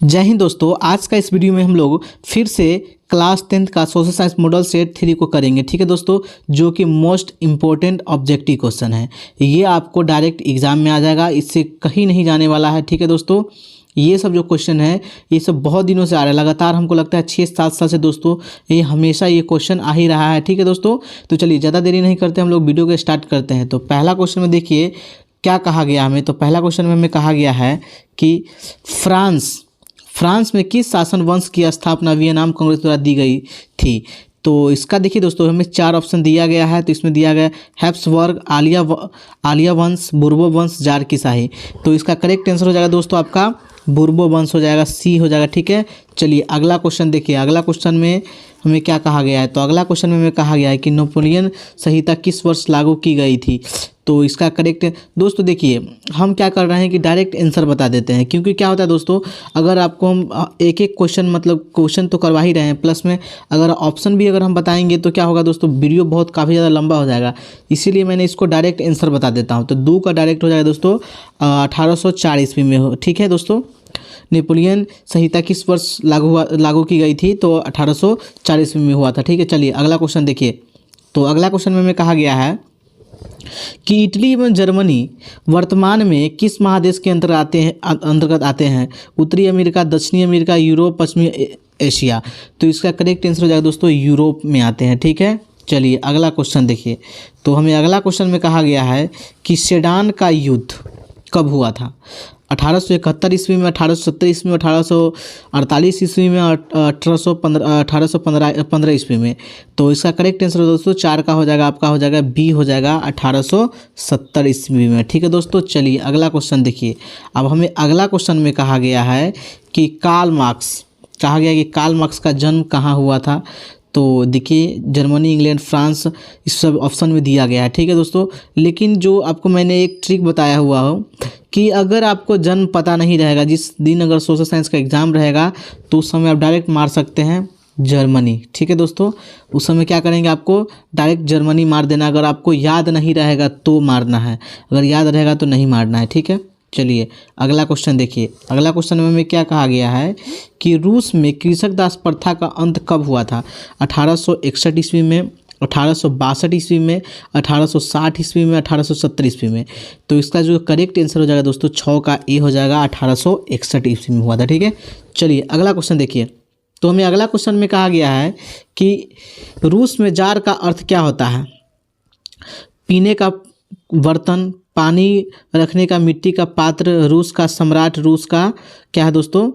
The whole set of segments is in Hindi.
जय हिंद दोस्तों। आज का इस वीडियो में हम लोग फिर से क्लास 10th का सोशल साइंस मॉडल सेट 3 को करेंगे। ठीक है दोस्तों, जो कि मोस्ट इम्पोर्टेंट ऑब्जेक्टिव क्वेश्चन है। ये आपको डायरेक्ट एग्जाम में आ जाएगा, इससे कहीं नहीं जाने वाला है। ठीक है दोस्तों, ये सब जो क्वेश्चन है ये सब बहुत दिनों से आ रहा है, लगातार हमको लगता है 6-7 साल से दोस्तों ये हमेशा ये क्वेश्चन आ ही रहा है। ठीक है दोस्तों, तो चलिए ज़्यादा देरी नहीं करते, हम लोग वीडियो को स्टार्ट करते हैं। तो पहला क्वेश्चन में देखिए क्या कहा गया हमें। तो पहला क्वेश्चन में हमें कहा गया है कि फ्रांस में किस शासन वंश की स्थापना वियतनाम कांग्रेस द्वारा दी गई थी। तो इसका देखिए दोस्तों हमें 4 ऑप्शन दिया गया है। तो इसमें दिया गया हैप्सबर्ग, आलिया वंश, बूर्बो वंश, जार की शाही। तो इसका करेक्ट आंसर हो जाएगा दोस्तों आपका बूर्बो वंश हो जाएगा, सी हो जाएगा। ठीक है, चलिए अगला क्वेश्चन देखिए। अगला क्वेश्चन में हमें क्या कहा गया है। तो अगला क्वेश्चन में हमें कहा गया है कि नेपोलियन संहिता किस वर्ष लागू की गई थी। तो इसका करेक्ट दोस्तों देखिए हम क्या कर रहे हैं कि डायरेक्ट आंसर बता देते हैं, क्योंकि क्या होता है दोस्तों, अगर आपको हम एक एक क्वेश्चन तो करवा ही रहे हैं, प्लस में अगर ऑप्शन भी अगर हम बताएंगे तो क्या होगा दोस्तों, वीडियो बहुत काफ़ी ज़्यादा लंबा हो जाएगा। इसीलिए मैंने इसको डायरेक्ट आंसर बता देता हूँ। तो 2 का डायरेक्ट हो जाएगा दोस्तों 1804 ईस्वी में हो। ठीक है दोस्तों, नेपोलियन संहिता किस वर्ष लागू की गई थी। तो 1804 ईस्वी में हुआ था। ठीक है, चलिए अगला क्वेश्चन देखिए। तो अगला क्वेश्चन में हमें कहा गया है कि इटली एवं जर्मनी वर्तमान में किस महादेश के अंतर्गत आते हैं। उत्तरी अमेरिका, दक्षिणी अमेरिका, यूरोप, पश्चिमी एशिया। तो इसका करेक्ट आंसर हो जाएगा दोस्तों यूरोप में आते हैं। ठीक है, चलिए अगला क्वेश्चन देखिए। तो हमें अगला क्वेश्चन में कहा गया है कि सेडान का युद्ध कब हुआ था। 1871 ईस्वी में, 1870 ईस्वी में, 1848 ईस्वी में, 1815 ईस्वी में। तो इसका करेक्ट आंसर दोस्तों 4 का हो जाएगा, आपका हो जाएगा बी हो जाएगा 1870 ईस्वी में। ठीक है दोस्तों, चलिए अगला क्वेश्चन देखिए। अब हमें अगला क्वेश्चन में कहा गया है कि कार्ल मार्क्स का जन्म कहाँ हुआ था। तो देखिए जर्मनी, इंग्लैंड, फ्रांस, इस सब ऑप्शन में दिया गया है। ठीक है दोस्तों, लेकिन जो आपको मैंने एक ट्रिक बताया हुआ हो कि अगर आपको जन्म पता नहीं रहेगा, जिस दिन अगर सोशल साइंस का एग्ज़ाम रहेगा तो उस समय आप डायरेक्ट मार सकते हैं जर्मनी। ठीक है दोस्तों, उस समय क्या करेंगे, आपको डायरेक्ट जर्मनी मार देना। अगर आपको याद नहीं रहेगा तो मारना है, अगर याद रहेगा तो नहीं मारना है। ठीक है, चलिए अगला क्वेश्चन देखिए। अगला क्वेश्चन में हमें क्या कहा गया है कि रूस में कृषक दास प्रथा का अंत कब हुआ था। 1861 ईस्वी में, 1862 ईस्वी में, 1860 ईस्वी में, 1870 ईस्वी में। तो इसका जो करेक्ट आंसर हो जाएगा दोस्तों 6 का ए हो जाएगा, 1861 ईस्वी में हुआ था। ठीक है, चलिए अगला क्वेश्चन देखिए। तो हमें अगला क्वेश्चन में कहा गया है कि रूस में जार का अर्थ क्या होता है। पीने का बर्तन, पानी रखने का मिट्टी का पात्र, रूस का सम्राट, रूस का क्या है दोस्तों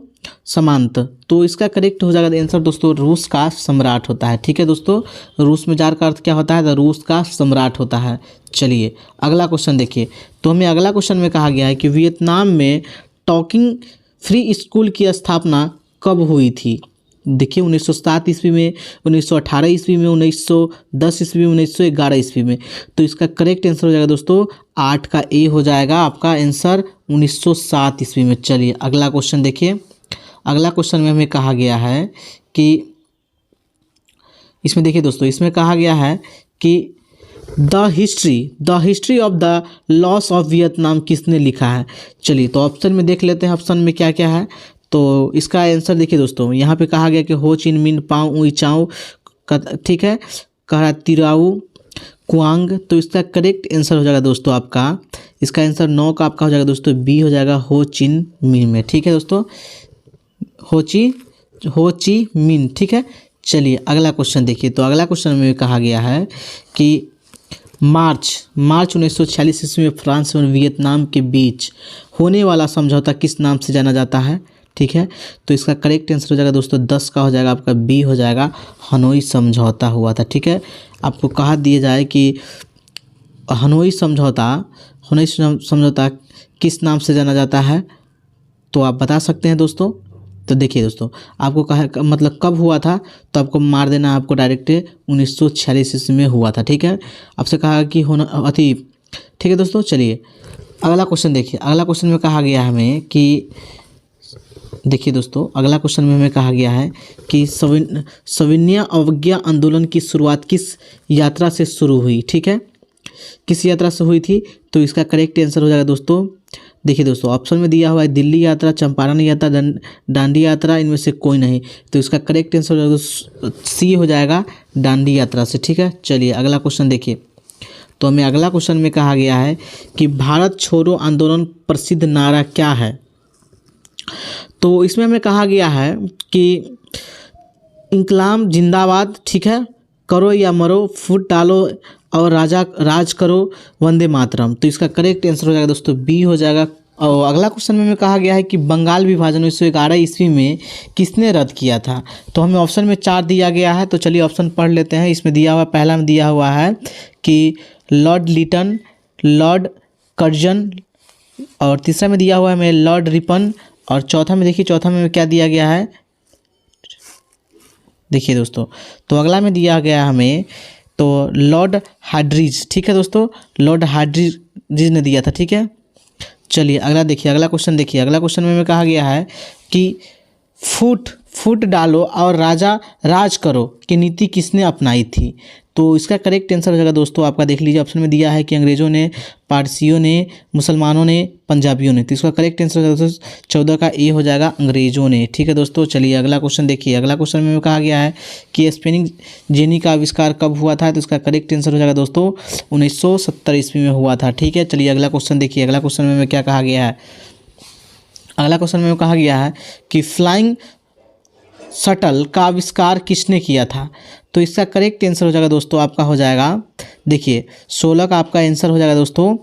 समांत। तो इसका करेक्ट हो जाएगा आंसर दोस्तों रूस का सम्राट होता है। ठीक है दोस्तों, रूस में जार का अर्थ क्या होता है, तो रूस का सम्राट होता है। चलिए अगला क्वेश्चन देखिए। तो हमें अगला क्वेश्चन में कहा गया है कि वियतनाम में टॉकिंग फ्री स्कूल की स्थापना कब हुई थी। देखिए 1907 ईस्वी में, 1918 ईस्वी में, 1910 ईस्वी में, 1911 ईस्वी में। तो इसका करेक्ट आंसर हो जाएगा दोस्तों 8 का ए हो जाएगा, आपका आंसर 1907 ईस्वी में। चलिए अगला क्वेश्चन देखिए। अगला क्वेश्चन में हमें कहा गया है कि इसमें देखिए दोस्तों, इसमें कहा गया है कि the history of the loss of Vietnam किसने लिखा है। चलिए तो ऑप्शन में देख लेते हैं, ऑप्शन में क्या क्या है। तो इसका आंसर देखिए दोस्तों, यहाँ पे कहा गया कि हो चिन मिन, पाओ उई चाओ, ठीक है, कहा तिराऊ कुआंग। तो इसका करेक्ट आंसर हो जाएगा दोस्तों आपका, इसका आंसर 9 का आपका हो जाएगा दोस्तों बी हो जाएगा हो चिन मिन में। ठीक है दोस्तों, हो ची मिन। ठीक है, चलिए अगला क्वेश्चन देखिए। तो अगला क्वेश्चन में कहा गया है कि मार्च 1946 ईस्वी में फ्रांस और वियतनाम के बीच होने वाला समझौता किस नाम से जाना जाता है। ठीक है, तो इसका करेक्ट आंसर हो जाएगा दोस्तों 10 का हो जाएगा, आपका बी हो जाएगा हनोई समझौता हुआ था। ठीक है, आपको कहा दिया जाए कि हनोई समझौता किस नाम से जाना जाता है, तो आप बता सकते हैं दोस्तों। तो देखिए दोस्तों, आपको कहा मतलब कब हुआ था, तो आपको मार देना, आपको डायरेक्ट 1946 ईस्वी में हुआ था। ठीक है, आपसे कहा कि होना ठीक है दोस्तों, चलिए अगला क्वेश्चन देखिए। अगला क्वेश्चन में कहा गया हमें कि देखिए दोस्तों, अगला क्वेश्चन में हमें कहा गया है कि सविनय अवज्ञा आंदोलन की शुरुआत किस यात्रा से शुरू हुई। ठीक है, किस यात्रा से हुई थी। तो इसका करेक्ट आंसर हो जाएगा दोस्तों देखिए दोस्तों, ऑप्शन में दिया हुआ है दिल्ली यात्रा, चंपारण यात्रा, दांडी यात्रा, इनमें से कोई नहीं। तो इसका करेक्ट आंसर सी हो जाएगा, दांडी यात्रा से। ठीक है, चलिए अगला क्वेश्चन देखिए। तो हमें अगला क्वेश्चन में कहा गया है कि भारत छोड़ो आंदोलन प्रसिद्ध नारा क्या है। तो इसमें हमें कहा गया है कि इंकलाब जिंदाबाद, ठीक है, करो या मरो, फूट डालो और राज करो, वंदे मातरम। तो इसका करेक्ट आंसर हो जाएगा दोस्तों बी हो जाएगा। और अगला क्वेश्चन में कहा गया है कि बंगाल विभाजन 1911 ईस्वी में किसने रद्द किया था। तो हमें ऑप्शन में 4 दिया गया है, तो चलिए ऑप्शन पढ़ लेते हैं। इसमें दिया हुआ, पहला में दिया हुआ है कि लॉर्ड लिटन, लॉर्ड कर्जन, और तीसरा में दिया हुआ है हमें लॉर्ड रिपन, और चौथा में देखिए, चौथा में क्या दिया गया है, देखिए दोस्तों। तो अगला में दिया गया हमें तो लॉर्ड हार्डिंज, ठीक है दोस्तों, लॉर्ड हार्डिंज ने दिया था। ठीक है, चलिए अगला देखिए, अगला क्वेश्चन देखिए। अगला क्वेश्चन में कहा गया है कि फूट डालो और राज करो की नीति किसने अपनाई थी। तो इसका करेक्ट आंसर हो जाएगा दोस्तों, आपका देख लीजिए, ऑप्शन में दिया है कि अंग्रेज़ों ने, पारसियों ने, मुसलमानों ने, पंजाबियों ने। तो इसका करेक्ट आंसर हो जाएगा दोस्तों 14 का ए हो जाएगा, अंग्रेज़ों ने। ठीक है दोस्तों, चलिए अगला क्वेश्चन देखिए। अगला क्वेश्चन में कहा गया है कि स्पिनिंग जेनी का आविष्कार कब हुआ था। तो इसका करेक्ट आंसर हो जाएगा दोस्तों 1970 ईस्वी में हुआ था। ठीक है, चलिए अगला क्वेश्चन देखिए। अगला क्वेश्चन में क्या कहा गया है, अगला क्वेश्चन में कहा गया है कि फ्लाइंग शटल का आविष्कार किसने किया था। तो इसका करेक्ट आंसर हो जाएगा दोस्तों, आपका हो जाएगा, देखिए 16 का आपका आंसर हो जाएगा दोस्तों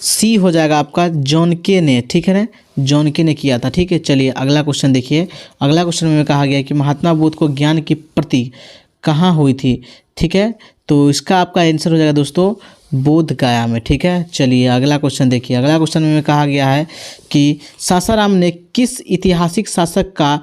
सी हो जाएगा आपका, जॉन के ने। ठीक है ना, जॉन के ने किया था। ठीक है, चलिए अगला क्वेश्चन देखिए। अगला क्वेश्चन में कहा गया है कि महात्मा बुद्ध को ज्ञान की प्राप्ति कहाँ हुई थी। ठीक है, तो इसका आपका आंसर हो जाएगा दोस्तों बोध गया में। ठीक है, चलिए अगला क्वेश्चन देखिए। अगला क्वेश्चन में कहा गया है कि सासाराम ने किस ऐतिहासिक शासक का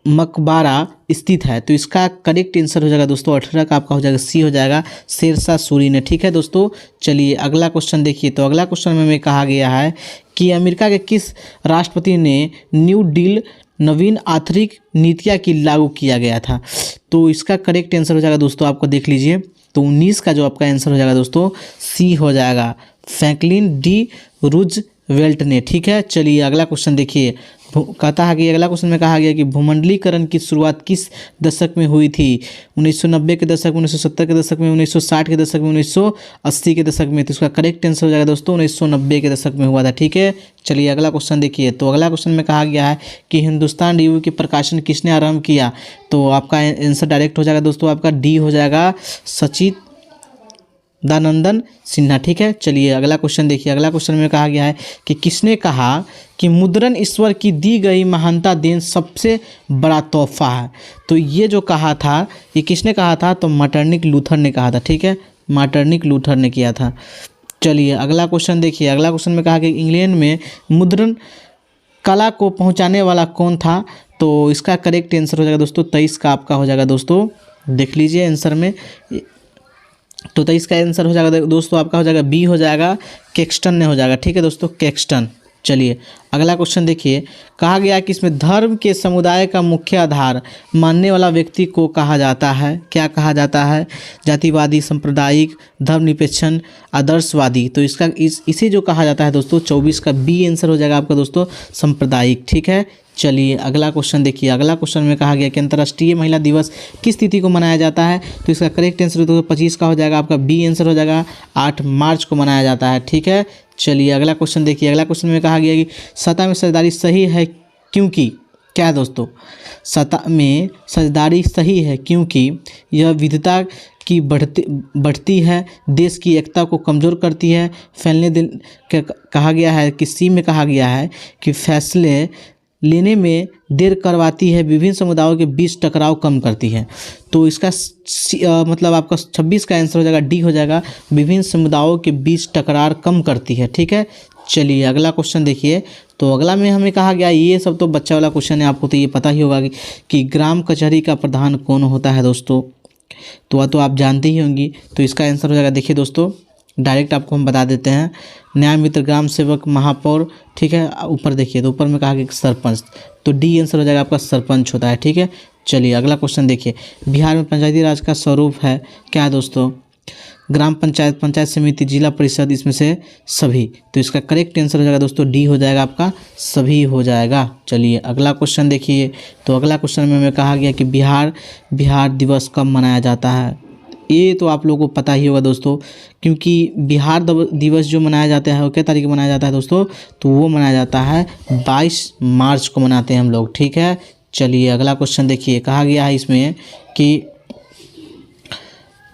मकबरा स्थित है। तो इसका करेक्ट आंसर हो जाएगा दोस्तों 18 का आपका हो जाएगा सी हो जाएगा, शेरशाह सूरी ने। ठीक है दोस्तों, चलिए अगला क्वेश्चन देखिए। तो अगला क्वेश्चन में कहा गया है कि अमेरिका के किस राष्ट्रपति ने न्यू डील नवीन आर्थिक नीतियाँ की लागू किया गया था। तो इसका करेक्ट आंसर हो जाएगा दोस्तों, आपको देख लीजिए, तो 19 का जो आपका आंसर हो जाएगा दोस्तों सी हो जाएगा, फ्रैंकलिन डी रूजवेल्ट ने। ठीक है, चलिए अगला क्वेश्चन देखिए। कहता है कि अगला क्वेश्चन में कहा गया कि भूमंडलीकरण की शुरुआत किस दशक में हुई थी। 1990 के दशक में, 1970 के दशक में, 1960 के दशक में, 1980 के दशक में। तो इसका करेक्ट आंसर हो जाएगा दोस्तों 1990 के दशक में हुआ था। ठीक है, चलिए अगला क्वेश्चन देखिए। तो अगला क्वेश्न में कहा गया है कि हिंदुस्तान रिव्यू के प्रकाशन किसने आरंभ किया। तो आपका आंसर डायरेक्ट हो जाएगा दोस्तों, आपका डी हो जाएगा, सच्चिदानंद सिन्हा। ठीक है, चलिए अगला क्वेश्चन देखिए। अगला क्वेश्चन में कहा गया है कि किसने कहा कि मुद्रण ईश्वर की दी गई महानता देन सबसे बड़ा तोहफा है। तो ये जो कहा था, ये किसने कहा था, तो मार्टिन लूथर ने कहा था। ठीक है, मार्टिन लूथर ने किया था। चलिए अगला क्वेश्चन देखिए। अगला क्वेश्चन में कहा कि इंग्लैंड में मुद्रण कला को पहुंचाने वाला कौन था। तो इसका करेक्ट आंसर हो जाएगा दोस्तों 23 का आपका हो जाएगा दोस्तों, देख लीजिए आंसर में। तो 23 का आंसर हो जाएगा दोस्तों, आपका हो जाएगा बी हो जाएगा, कैक्सटन ने हो जाएगा। ठीक है दोस्तों, कैक्सटन। चलिए अगला क्वेश्चन देखिए। कहा गया कि इसमें धर्म के समुदाय का मुख्य आधार मानने वाला व्यक्ति को कहा जाता है, क्या कहा जाता है, जातिवादी, सांप्रदायिक, धर्मनिरपेक्ष, आदर्शवादी। तो इसका इसे जो कहा जाता है दोस्तों 24 का बी आंसर हो जाएगा आपका दोस्तों, सांप्रदायिक। ठीक है, चलिए अगला क्वेश्चन देखिए। अगला क्वेश्चन में कहा गया कि अंतर्राष्ट्रीय महिला दिवस किस तिथि को मनाया जाता है। तो इसका करेक्ट आंसर तो 25 का हो जाएगा, आपका बी आंसर हो जाएगा, 8 मार्च को मनाया जाता है। ठीक है, चलिए अगला क्वेश्चन देखिए। अगला क्वेश्चन में कहा गया कि सत्ता में साझेदारी सही है क्योंकि, क्या दोस्तों, सत्ता में साझेदारी सही है क्योंकि यह विविधता की बढ़ती है, देश की एकता को कमज़ोर करती है, फैलने दिन कहा गया है कि सी में कहा गया है कि फैसले लेने में देर करवाती है, विभिन्न समुदायों के बीच टकराव कम करती है। तो इसका मतलब आपका 26 का आंसर हो जाएगा, डी हो जाएगा, विभिन्न समुदायों के बीच टकरार कम करती है। ठीक है, चलिए अगला क्वेश्चन देखिए। तो अगला में हमें कहा गया, ये सब तो बच्चा वाला क्वेश्चन है, आपको तो ये पता ही होगा कि ग्राम कचहरी का प्रधान कौन होता है दोस्तों, तो वह तो आप जानते ही होंगी। तो इसका आंसर हो जाएगा, देखिए दोस्तों डायरेक्ट आपको हम बता देते हैं, न्याय मित्र, ग्राम सेवक, महापौर। ठीक है, ऊपर देखिए, तो ऊपर में कहा गया सरपंच, तो डी आंसर हो जाएगा आपका, सरपंच होता है। ठीक है, चलिए अगला क्वेश्चन देखिए। बिहार में पंचायती राज का स्वरूप है क्या दोस्तों, ग्राम पंचायत, पंचायत समिति, जिला परिषद, इसमें से सभी। तो इसका करेक्ट आंसर हो जाएगा दोस्तों डी हो जाएगा आपका, सभी हो जाएगा। चलिए अगला क्वेश्चन देखिए। तो अगला क्वेश्चन में हमें कहा गया कि बिहार दिवस कब मनाया जाता है। ये तो आप लोगों को पता ही होगा दोस्तों, क्योंकि बिहार दिवस जो मनाया जाता है वो क्या तारीख को मनाया जाता है दोस्तों, तो वो मनाया जाता है 22 मार्च को मनाते हैं हम लोग, ठीक है। चलिए अगला क्वेश्चन देखिए। कहा गया है इसमें कि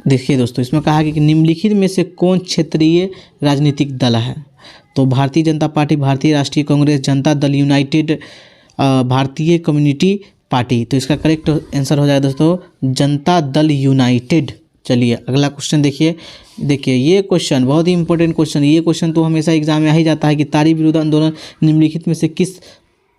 देखिए दोस्तों, इसमें कहा गया कि निम्नलिखित में से कौन क्षेत्रीय राजनीतिक दल है। तो भारतीय जनता पार्टी, भारतीय राष्ट्रीय कांग्रेस, जनता दल यूनाइटेड, भारतीय कम्युनिटी पार्टी। तो इसका करेक्ट आंसर हो जाएगा दोस्तों जनता दल यूनाइटेड। चलिए अगला क्वेश्चन देखिए। ये क्वेश्चन बहुत ही इंपॉर्टेंट क्वेश्चन, ये क्वेश्चन तो हमेशा एग्जाम में आ ही जाता है कि तारी विरोध आंदोलन निम्नलिखित में से किस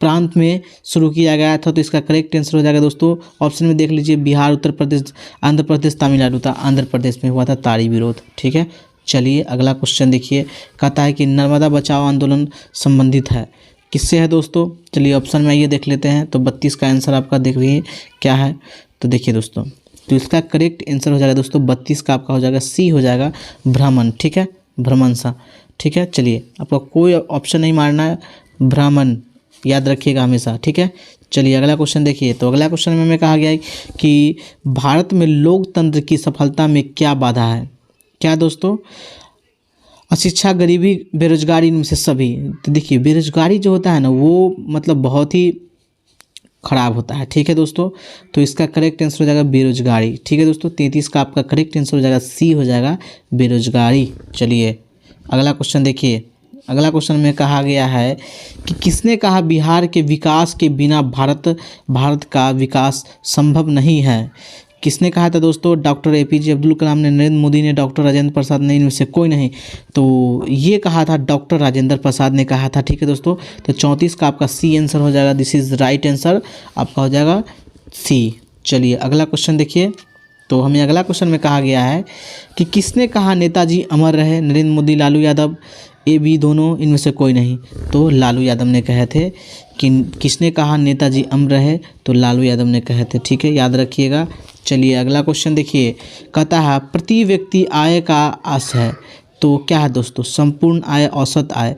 प्रांत में शुरू किया गया था। तो इसका करेक्ट आंसर हो जाएगा दोस्तों, ऑप्शन में देख लीजिए, बिहार, उत्तर प्रदेश, आंध्र प्रदेश, तमिलनाडु था। आंध्र प्रदेश में हुआ था तारी विरोध, ठीक है। चलिए अगला क्वेश्चन देखिए। कहता है कि नर्मदा बचाओ आंदोलन संबंधित है किससे है दोस्तों। चलिए ऑप्शन में आइए देख लेते हैं। तो 32 का आंसर आपका देख लीजिए क्या है। तो देखिए दोस्तों, तो इसका करेक्ट आंसर हो जाएगा दोस्तों 32 का आपका हो जाएगा सी हो जाएगा, ब्राह्मण, ठीक है, ब्राह्मण सा, ठीक है। चलिए आपका कोई ऑप्शन नहीं मारना है, ब्राह्मण याद रखिएगा हमेशा, ठीक है। चलिए अगला क्वेश्चन देखिए। तो अगला क्वेश्चन में हमें कहा गया है कि भारत में लोकतंत्र की सफलता में क्या बाधा है। क्या दोस्तों, अशिक्षा, गरीबी, बेरोजगारी, इनमें से सभी। तो देखिए बेरोजगारी जो होता है ना वो मतलब बहुत ही खराब होता है, ठीक है दोस्तों। तो इसका करेक्ट आंसर हो जाएगा बेरोजगारी, ठीक है दोस्तों। 33 का आपका करेक्ट आंसर हो जाएगा सी हो जाएगा, बेरोजगारी। चलिए अगला क्वेश्चन देखिए। अगला क्वेश्चन में कहा गया है कि किसने कहा बिहार के विकास के बिना भारत का विकास संभव नहीं है। किसने कहा था दोस्तों, डॉक्टर APJ अब्दुल कलाम ने, नरेंद्र मोदी ने, डॉक्टर राजेंद्र प्रसाद ने, इनमें से कोई नहीं। तो ये कहा था डॉक्टर राजेंद्र प्रसाद ने कहा था, ठीक है दोस्तों। तो 34 का आपका सी आंसर हो जाएगा, दिस इज राइट आंसर आपका हो जाएगा सी। चलिए अगला क्वेश्चन देखिए। तो हमें अगला क्वेश्चन में कहा गया है कि किसने कहा नेताजी अमर रहे। नरेंद्र मोदी, लालू यादव, ए बी दोनों, इनमें से कोई नहीं। तो लालू यादव ने कहे थे कि किसने कहा नेताजी अमर रहे, तो लालू यादव ने कहे थे, ठीक है, याद रखिएगा। चलिए अगला क्वेश्चन देखिए। कहता है प्रति व्यक्ति आय का आस है। तो क्या है दोस्तों, संपूर्ण आय, औसत आय।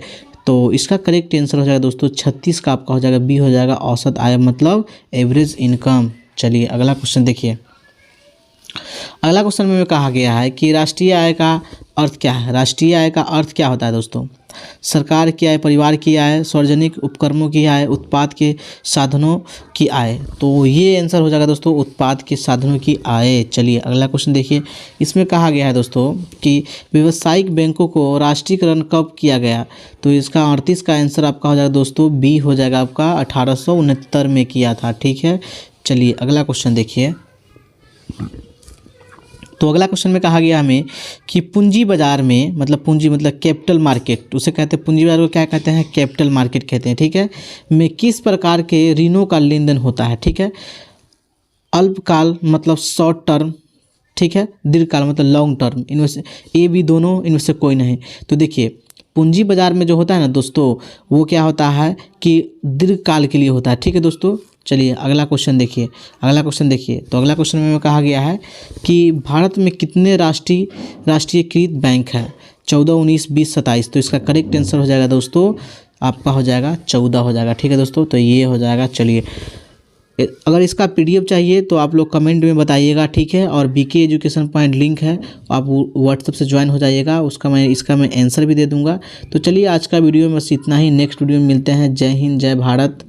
तो इसका करेक्ट आंसर हो जाएगा दोस्तों 36 का आपका हो जाएगा बी हो जाएगा, औसत आय मतलब एवरेज इनकम। चलिए अगला क्वेश्चन देखिए। अगला क्वेश्चन में कहा गया है कि राष्ट्रीय आय का अर्थ क्या है। राष्ट्रीय आय का अर्थ क्या होता है दोस्तों, सरकार की आय, परिवार की आय, सार्वजनिक उपक्रमों की आय, उत्पाद के साधनों की आय। तो ये आंसर हो जाएगा दोस्तों उत्पाद के साधनों की आय। चलिए अगला क्वेश्चन देखिए। इसमें कहा गया है दोस्तों कि व्यावसायिक बैंकों को राष्ट्रीयकरण कब किया गया। तो इसका 38 का आंसर आपका हो जाएगा दोस्तों बी हो जाएगा आपका 1869 में किया था, ठीक है। चलिए अगला क्वेश्चन देखिए। तो अगला क्वेश्चन में कहा गया हमें कि पूंजी बाजार में, मतलब पूंजी मतलब कैपिटल मार्केट, उसे कहते हैं पूंजी बाजार को क्या कहते हैं, कैपिटल मार्केट कहते हैं, ठीक है, में किस प्रकार के ऋणों का लेन देन होता है, ठीक है। अल्पकाल मतलब शॉर्ट टर्म, ठीक है, दीर्घकाल मतलब लॉन्ग टर्म, इनमें से ए बी दोनों, इनमें से कोई नहीं। तो देखिए पूंजी बाजार में जो होता है ना दोस्तों, वो क्या होता है कि दीर्घकाल के लिए होता है, ठीक है दोस्तों। चलिए अगला क्वेश्चन देखिए। अगला क्वेश्चन देखिए। तो अगला क्वेश्चन में कहा गया है कि भारत में कितने राष्ट्रीयकृत बैंक हैं। 14, 19, 20, 27। तो इसका करेक्ट आंसर हो जाएगा दोस्तों आपका हो जाएगा 14 हो जाएगा, ठीक है दोस्तों। तो ये हो जाएगा। चलिए अगर इसका PDF चाहिए तो आप लोग कमेंट में बताइएगा, ठीक है। और BK एजुकेशन पॉइंट लिंक है, आप व्हाट्सएप से ज्वाइन हो जाइएगा, इसका मैं आंसर भी दे दूंगा। तो चलिए आज का वीडियो में बस इतना ही। नेक्स्ट वीडियो में मिलते हैं। जय हिंद, जय भारत।